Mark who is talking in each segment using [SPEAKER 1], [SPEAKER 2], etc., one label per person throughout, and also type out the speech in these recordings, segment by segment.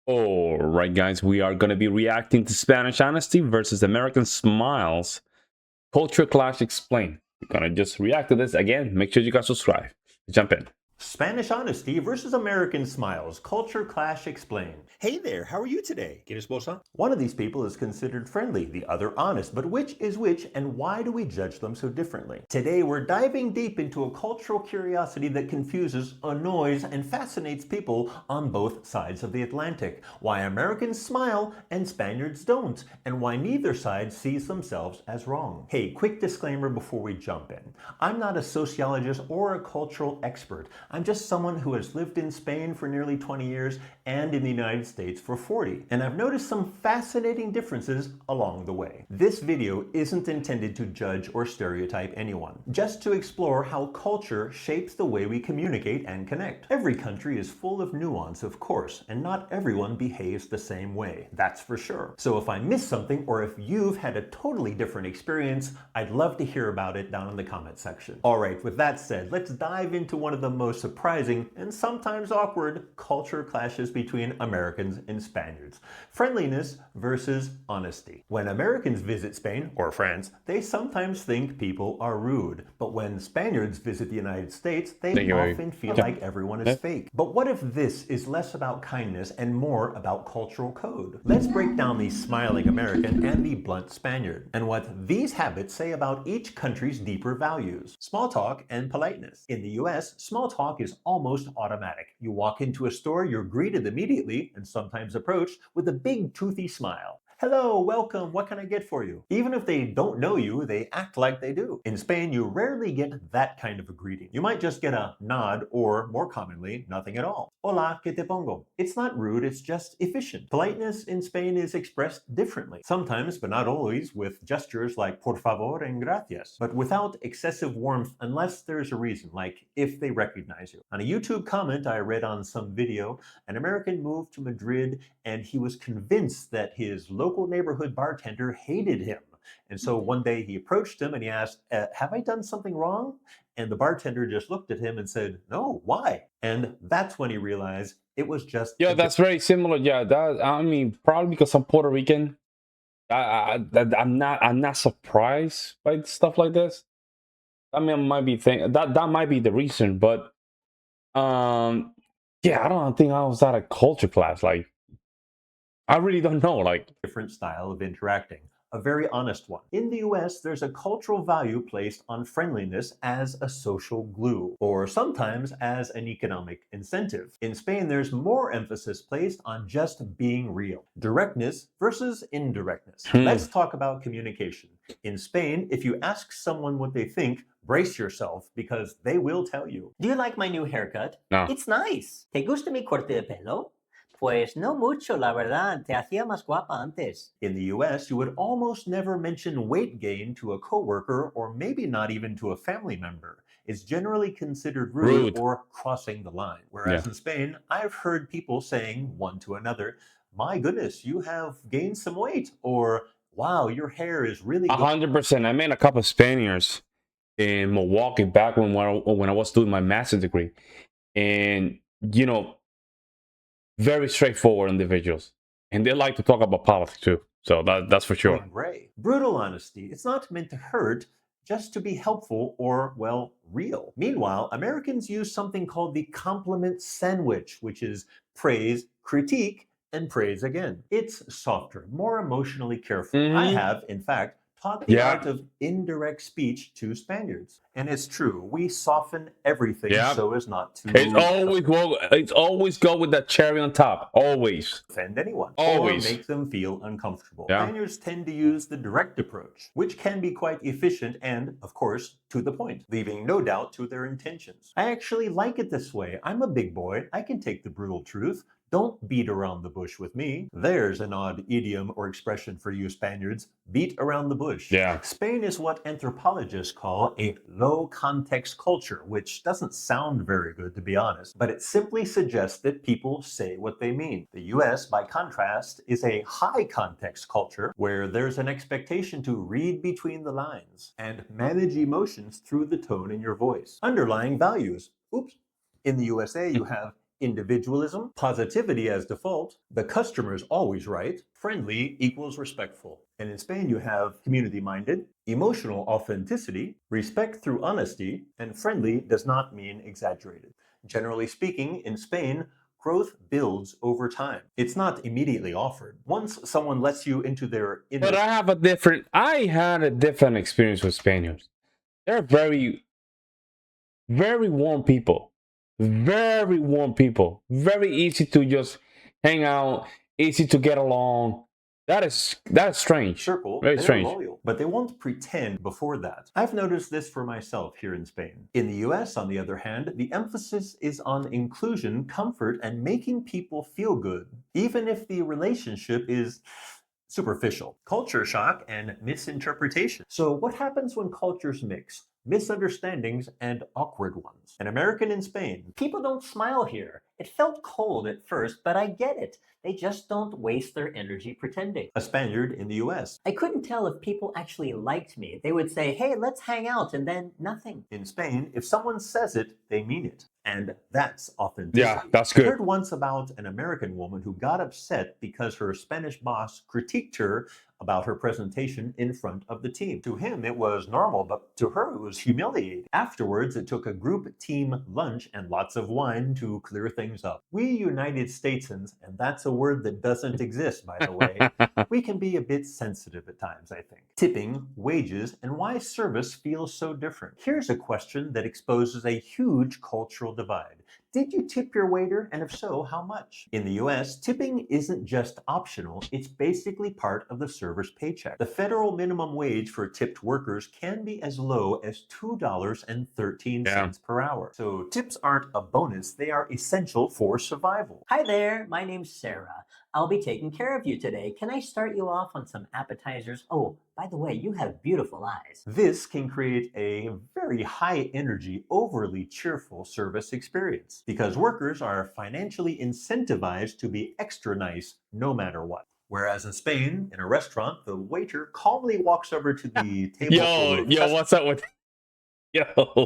[SPEAKER 1] All right, guys, we are going to be reacting to Spanish honesty versus American smiles. Culture clash explained. We're going to just react to this again. Make sure you guys subscribe. Jump in.
[SPEAKER 2] Spanish honesty versus American smiles. Culture clash explained.
[SPEAKER 3] Hey there, how are you today? ¿Qué esposa?
[SPEAKER 2] One of these people is considered friendly, the other honest. But which is which, and why do we judge them so differently? Today, we're diving deep into a cultural curiosity that confuses, annoys, and fascinates people on both sides of the Atlantic. Why Americans smile and Spaniards don't, and why neither side sees themselves as wrong. Hey, quick disclaimer before we jump in. I'm not a sociologist or a cultural expert. I'm just someone who has lived in Spain for nearly 20 years and in the United States for 40, and I've noticed some fascinating differences along the way. This video isn't intended to judge or stereotype anyone, just to explore how culture shapes the way we communicate and connect. Every country is full of nuance, of course, and not everyone behaves the same way, that's for sure. So if I missed something, or if you've had a totally different experience, I'd love to hear about it down in the comment section. Alright, with that said, let's dive into one of the most surprising and sometimes awkward culture clashes between Americans and Spaniards. Friendliness versus honesty. When Americans visit Spain or France, they sometimes think people are rude. But when Spaniards visit the United States, they often feel like everyone is fake. But what if this is less about kindness and more about cultural code? Let's break down the smiling American and the blunt Spaniard, and what these habits say about each country's deeper values. Small talk and politeness. In the US, small talk is almost automatic. You walk into a store, you're greeted immediately, and sometimes approached with a big toothy smile. Hello, welcome, what can I get for you? Even if they don't know you, they act like they do. In Spain, you rarely get that kind of a greeting. You might just get a nod, or more commonly, nothing at all. Hola, ¿qué te pongo? It's not rude, it's just efficient. Politeness in Spain is expressed differently. Sometimes, but not always, with gestures like por favor and gracias, but without excessive warmth unless there's a reason, like if they recognize you. On a YouTube comment I read on some video, an American moved to Madrid and he was convinced that his local neighborhood bartender hated him. And so one day he approached him and he asked, have I done something wrong? And the bartender just looked at him and said, no, why? And that's when he realized it was just...
[SPEAKER 1] Yeah, that's very similar. Yeah, that, I mean, probably because I'm Puerto Rican, I'm not surprised by stuff like this. I mean, I might be thinking that might be the reason, but yeah, I don't think I was at a culture class. Like, I really don't know. Like,
[SPEAKER 2] different style of interacting. A very honest one. In the US, there's a cultural value placed on friendliness as a social glue, or sometimes as an economic incentive. In Spain, there's more emphasis placed on just being real. Directness versus indirectness. Let's talk about communication. In Spain, if you ask someone what they think, brace yourself because they will tell you.
[SPEAKER 4] Do you like my new haircut?
[SPEAKER 1] No.
[SPEAKER 4] It's nice. ¿Te gusta mi corte de pelo? Pues no mucho, la verdad. Te hacía más guapa antes.
[SPEAKER 2] In the US, you would almost never mention weight gain to a coworker or maybe not even to a family member. It's generally considered rude or crossing the line. Whereas in Spain, I've heard people saying one to another, my goodness, you have gained some weight, or wow, your hair is really
[SPEAKER 1] 100%. I met a couple of Spaniards in Milwaukee back when I was doing my master's degree, and you know, very straightforward individuals, and they like to talk about politics too. So that's for sure.
[SPEAKER 2] Gray. Brutal honesty. It's not meant to hurt, just to be helpful or, well, real. Meanwhile, Americans use something called the compliment sandwich, which is praise, critique, and praise again. It's softer, more emotionally careful. I have, in fact, taught the art of indirect speech to Spaniards. And it's true, we soften everything so as not to...
[SPEAKER 1] It's always go with that cherry on top, always.
[SPEAKER 2] Offend anyone.
[SPEAKER 1] Always.
[SPEAKER 2] Or make them feel uncomfortable. Spaniards tend to use the direct approach, which can be quite efficient and, of course, to the point, leaving no doubt to their intentions. I actually like it this way. I'm a big boy. I can take the brutal truth. Don't beat around the bush with me. There's an odd idiom or expression for you Spaniards. Beat around the bush. Spain is what anthropologists call a low-context culture, which doesn't sound very good, to be honest, but it simply suggests that people say what they mean. The US, by contrast, is a high-context culture where there's an expectation to read between the lines and manage emotions through the tone in your voice. Underlying values. Oops. In the USA, you have individualism, positivity as default, the customer's always right, friendly equals respectful. And in Spain, you have community-minded, emotional authenticity, respect through honesty, and friendly does not mean exaggerated. Generally speaking, in Spain, growth builds over time. It's not immediately offered. Once someone lets you into their inner...
[SPEAKER 1] But I had a different experience with Spaniards. They're very, very warm people. Very warm people. Very easy to just hang out, easy to get along. That is strange.
[SPEAKER 2] circle,
[SPEAKER 1] Very
[SPEAKER 2] they're
[SPEAKER 1] strange.
[SPEAKER 2] loyal, but they won't pretend before that. I've noticed this for myself here in Spain. In the US, on the other hand, the emphasis is on inclusion, comfort, and making people feel good, even if the relationship is superficial. Culture shock and misinterpretation. So what happens when cultures mix? Misunderstandings and awkward ones. An American in Spain.
[SPEAKER 4] People don't smile here. It felt cold at first, but I get it. They just don't waste their energy pretending.
[SPEAKER 2] A Spaniard in the US.
[SPEAKER 4] I couldn't tell if people actually liked me. They would say, hey, let's hang out, and then nothing.
[SPEAKER 2] In Spain, if someone says it, they mean it. And that's authenticity.
[SPEAKER 1] Yeah, that's
[SPEAKER 2] I
[SPEAKER 1] good.
[SPEAKER 2] heard once about an American woman who got upset because her Spanish boss critiqued her about her presentation in front of the team. To him, it was normal, but to her, it was humiliating. Afterwards, it took a group team lunch and lots of wine to clear things up. We United Statesans, and that's a word that doesn't exist, by the way, we can be a bit sensitive at times, I think. Tipping, wages, and why service feels so different. Here's a question that exposes a huge cultural divide. Did you tip your waiter? And if so, how much? In the US, tipping isn't just optional, it's basically part of the server's paycheck. The federal minimum wage for tipped workers can be as low as $2.13 per hour. So tips aren't a bonus, they are essential for survival.
[SPEAKER 4] Hi there, my name's Sarah. I'll be taking care of you today. Can I start you off on some appetizers? Oh, by the way, you have beautiful eyes.
[SPEAKER 2] This can create a very high energy, overly cheerful service experience because workers are financially incentivized to be extra nice no matter what. Whereas in Spain, in a restaurant, the waiter calmly walks over to the table.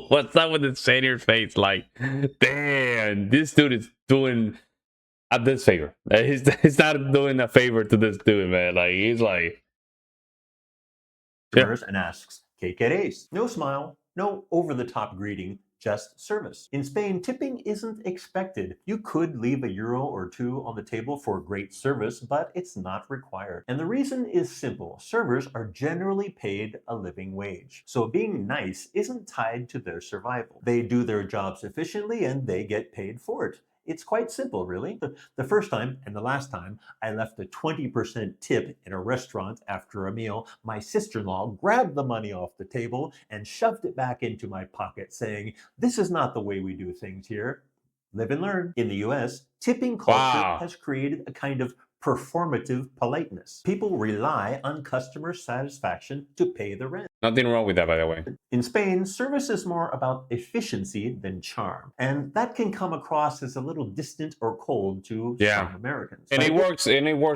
[SPEAKER 1] What's up with the Spaniard face? Like, damn, this dude is doing this favor. He's not doing a favor to this dude, man. Like, he's like,
[SPEAKER 2] and asks, ¿Qué queréis? No smile, no over-the-top greeting, just service. In Spain, tipping isn't expected. You could leave €1 or €2 on the table for great service, but it's not required. And the reason is simple. Servers are generally paid a living wage. So being nice isn't tied to their survival. They do their jobs efficiently and they get paid for it. It's quite simple, really. The first time and the last time I left a 20% tip in a restaurant after a meal, my sister-in-law grabbed the money off the table and shoved it back into my pocket, saying, "This is not the way we do things here." Live and learn. In the US, tipping culture has created a kind of performative politeness. People rely on customer satisfaction to pay the rent.
[SPEAKER 1] nothing wrong with that, by the way.
[SPEAKER 2] In Spain, service is more about efficiency than charm. And that can come across as a little distant or cold to some Americans.
[SPEAKER 1] And it works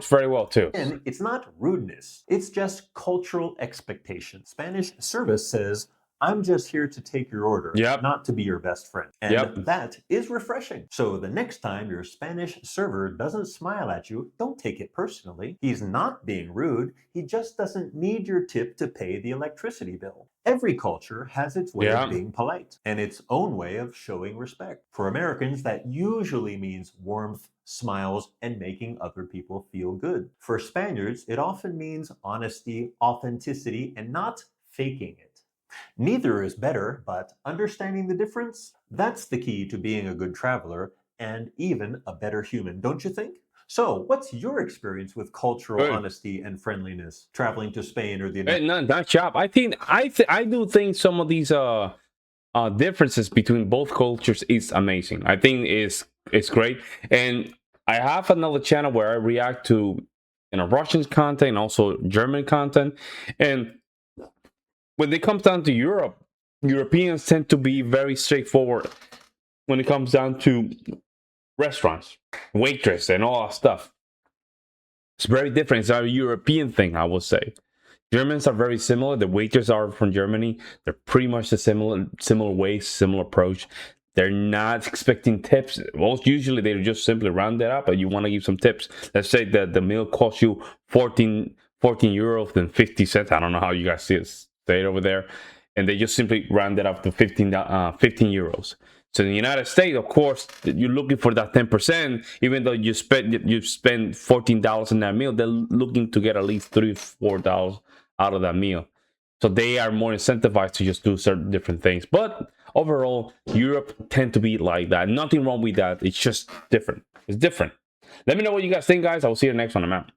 [SPEAKER 1] very well too.
[SPEAKER 2] And it's not rudeness. It's just cultural expectation. Spanish service says, I'm just here to take your order, not to be your best friend. And that is refreshing. So the next time your Spanish server doesn't smile at you, don't take it personally. He's not being rude. He just doesn't need your tip to pay the electricity bill. Every culture has its way of being polite and its own way of showing respect. For Americans, that usually means warmth, smiles, and making other people feel good. For Spaniards, it often means honesty, authenticity, and not faking it. Neither is better, but understanding the difference, that's the key to being a good traveler and even a better human, don't you think? So, what's your experience with cultural honesty and friendliness traveling to Spain or the United States?
[SPEAKER 1] Not shop. I do think some of these differences between both cultures is amazing. I think it's great. And I have another channel where I react to Russian content and also German content. And when it comes down to Europe, Europeans tend to be very straightforward when it comes down to restaurants, waitress, and all that stuff. It's very different. It's a European thing, I would say. Germans are very similar. The waiters are from Germany. They're pretty much the similar ways, similar approach. They're not expecting tips. Most usually they just simply round it up, but you want to give some tips. Let's say that the meal costs you 14 euros and 50 cents. I don't know how you guys say it over there. And they just simply round it up to 15 euros. So in the United States, of course, you're looking for that 10%. Even though you spend $14 in that meal, they're looking to get at least $3-4 out of that meal. So they are more incentivized to just do certain different things. But overall, Europe tend to be like that. Nothing wrong with that. It's just different. It's different. Let me know what you guys think, guys. I will see you next one. I'm out.